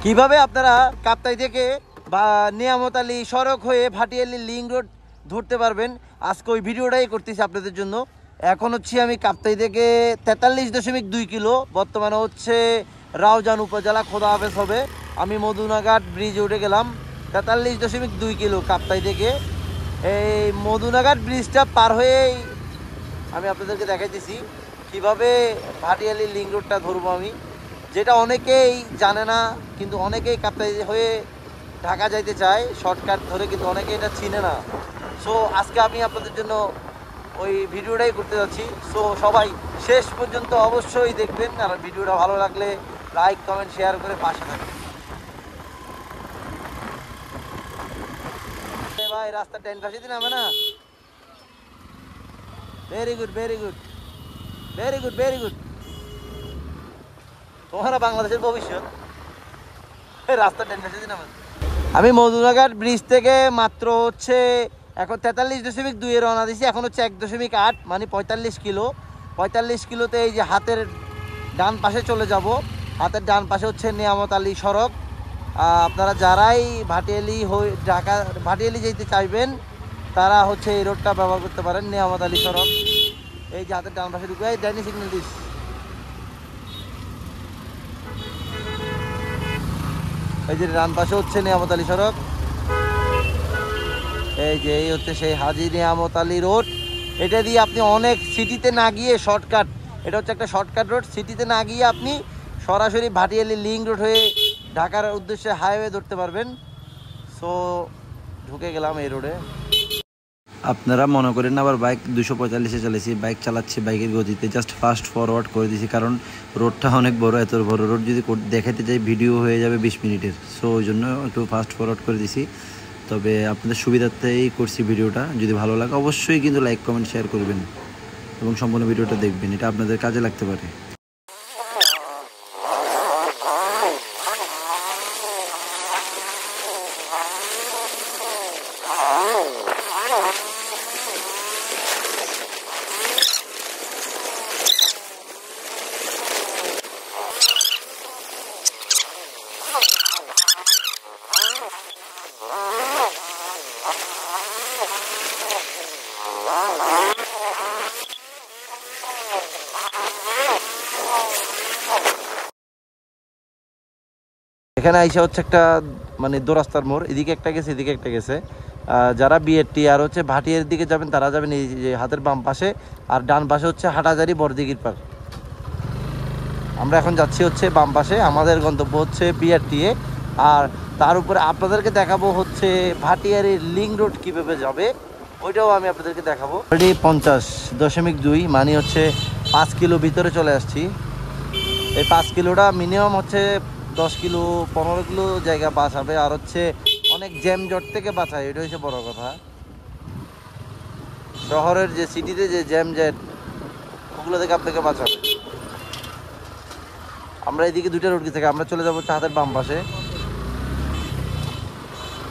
কিভাবে আপনারা কাপ্তাই থেকে বা নিয়ামত আলী সড়ক হয়ে ভাটিয়ালি লিঙ্ক রোড ধরতে পারবেন, আজকে ওই ভিডিওটাই করতেছি আপনাদের জন্য। এখন হচ্ছে আমি কাপ্তাই থেকে 43.2 কিলো, বর্তমানে হচ্ছে রাউজান উপজেলা, খোদা হাফেজ হবে। আমি মধুনাঘাট ব্রিজে উঠে গেলাম। 43.2 কিলো কাপ্তাই থেকে। এই মধুনাঘাট ব্রিজটা পার হয়েই আমি আপনাদেরকে দেখাইতেছি কিভাবে ভাটিয়ালি লিঙ্ক রোডটা ধরবো আমি, যেটা অনেকেই জানে না, কিন্তু অনেকেই কাপ্তাই হয়ে ঢাকা যাইতে চায় শর্টকাট ধরে, কিন্তু অনেকে এটা চিনে না। সো আজকে আমি আপনাদের জন্য ওই ভিডিওটাই করতে যাচ্ছি। সো সবাই শেষ পর্যন্ত অবশ্যই দেখবেন, আর ভিডিওটা ভালো লাগলে লাইক কমেন্ট শেয়ার করে পাশে থাকবেন। ভাই রাস্তা ট্রেন ফাঁসি দিন হবে না। Very good very good very good very good. তোমারা বাংলাদেশের ভবিষ্যৎ। রাস্তা ট্রেন ফাঁসি দিন আমার। আমি মধুনাঘাট ব্রিজ থেকে মাত্র হচ্ছে এখন 43.2 রওনা দিছি। এখন হচ্ছে 1.8 মানে 45 কিলো। 45 কিলোতে এই যে হাতের ডান পাশে চলে যাব। হাতের ডান পাশে হচ্ছে নিয়ামত আলী সড়ক। আপনারা যারাই ভাটিয়ালি হয়ে ঢাকা ভাটিয়ালি যেতে চাইবেন তারা হচ্ছে এই রোডটা ব্যবহার করতে পারেন, নিয়ামত আলী সড়ক। এই যে হাতের ডান পাশে ঢুকে ডাইনি সিগন্যাল দিস। এই যে ডান পাশে হচ্ছে নিয়ামত আলী সড়ক। এই যে এই হচ্ছে সেই হাজী নিয়ামত আলী রোড। এটা দিয়ে আপনি অনেক সিটিতে না গিয়ে শর্টকাট, এটা হচ্ছে একটা শর্টকাট রোড। সিটিতে না গিয়ে আপনি সরাসরি ভাটিয়ালি লিঙ্ক রোড হয়ে ঢাকার উদ্দেশ্যে হাইওয়ে ধরতে পারবেন। সো ঢুকে গেলাম এই রোডে। আপনারা মনে করেন আবার বাইক 245-এ চালাইছি, বাইক চালাচ্ছি বাইকের গতিতে, জাস্ট ফাস্ট ফরওয়ার্ড করে দিয়েছি, কারণ রোডটা অনেক বড়। এত বড় রোড যদি দেখাতে যাই ভিডিও হয়ে যাবে 20 মিনিটের। সো ওই জন্য একটু ফাস্ট ফরওয়ার্ড করে দিয়েছি। তবে আপনাদের সুবিধার্থেই করছি ভিডিওটা। যদি ভালো লাগে অবশ্যই কিন্তু লাইক কমেন্ট শেয়ার করবেন এবং সম্পূর্ণ ভিডিওটা দেখবেন, এটা আপনাদের কাজে লাগতে পারে। এখানে আইসা হচ্ছে একটা মানে দোরাস্তার মোড়, এদিকে একটা গেছে এদিকে একটা গেছে। যারা বিএটি আর হচ্ছে ভাটিয়ার দিকে যাবেন তারা যাবেন এই যে হাতের বাম পাশে, আর ডান পাশে হচ্ছে হাটাজারি বড়দিঘির পার। আমরা এখন যাচ্ছি হচ্ছে বাম পাশে, আমাদের গন্তব্য হচ্ছে বিআরটিএ। আর তার উপরে আপনাদেরকে দেখাবো হচ্ছে ভাটিয়ারির লিঙ্ক রোড কীভাবে যাবে, ওইটাও আমি আপনাদেরকে দেখাবো। অলরেডি 50.2 মানে হচ্ছে 5 কিলো ভিতরে চলে আসছি। এই 5 কিলোটা মিনিমাম হচ্ছে 10 কিলো 15 কিলো জায়গা বাঁচাবে, আর হচ্ছে অনেক জ্যাম জট থেকে বাঁচায়, এটা হচ্ছে বড় কথা। শহরের যে সিটিতে যে জ্যাম জট ওগুলো থেকে আপনাকে বাঁচাবে। আমরা এদিকে দুইটা রোড থেকে আমরা চলে যাবো হাতের বাম পাশে।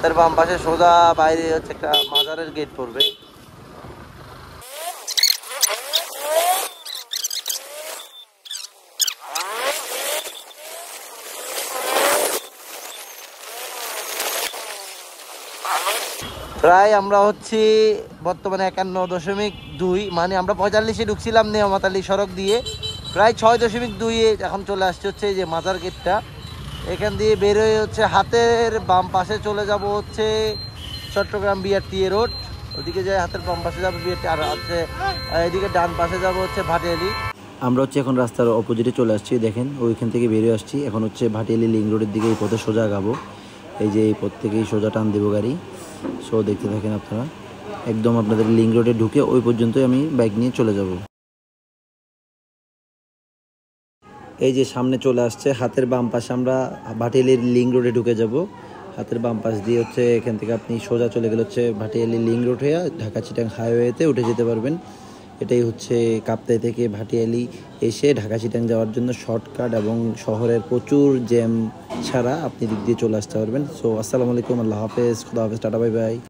তার বাম পাশে সোজা বাইরে হচ্ছে একটা মাজারের গেট পড়বে। প্রায় আমরা হচ্ছি বর্তমানে 51.2 মানে আমরা 45-এ ঢুকছিলাম নিয়ামত আলী সড়ক দিয়ে, প্রায় 6.2-এ এখন চলে আসছে হচ্ছে এই যে মাজার গেটটা। এখান দিয়ে বেরোয় হচ্ছে হাতের বাম পাশে চলে যাব হচ্ছে চট্টগ্রাম বিআরটিএ রোড, ওদিকে যাই হাতের বাম পাশে যাবো বিআরটি, আর হচ্ছে এদিকে ডান পাশে যাব হচ্ছে ভাটিয়ালি। আমরা হচ্ছে এখন রাস্তার অপোজিটে চলে আসছি, দেখেন ওইখান থেকে বেরিয়ে আসছি। এখন হচ্ছে ভাটিয়ালি লিঙ্ক রোডের দিকে এই পথে সোজা গাবো। এই যে এই পথ থেকেই সোজা টান দেবো গাড়ি। সো দেখতে থাকেন আপনারা, একদম আপনাদের লিঙ্ক রোডে ঢুকে ওই পর্যন্তই আমি বাইক নিয়ে চলে যাব। এই যে সামনে চলে আসছে হাতের বাম পাশে, আমরা ভাটিয়ালির লিঙ্ক রোডে ঢুকে যাব। হাতের বাম পাশ দিয়ে হচ্ছে এখান থেকে আপনি সোজা চলে গেলে হচ্ছে ভাটিয়ালি লিঙ্ক রোড হয়ে ঢাকা চিটাং হাইওয়েতে উঠে যেতে পারবেন। এটাই হচ্ছে কাপ্তাই থেকে ভাটিয়ালি এসে ঢাকা চিটাং যাওয়ার জন্য শর্টকাট, এবং শহরের প্রচুর জ্যাম ছাড়া আপনি দিক দিয়ে চলে আসতে পারবেন। সো আসসালামু আলাইকুম, আল্লাহ হাফেজ, খুদা হাফেজ, টাটা, বাই বাই।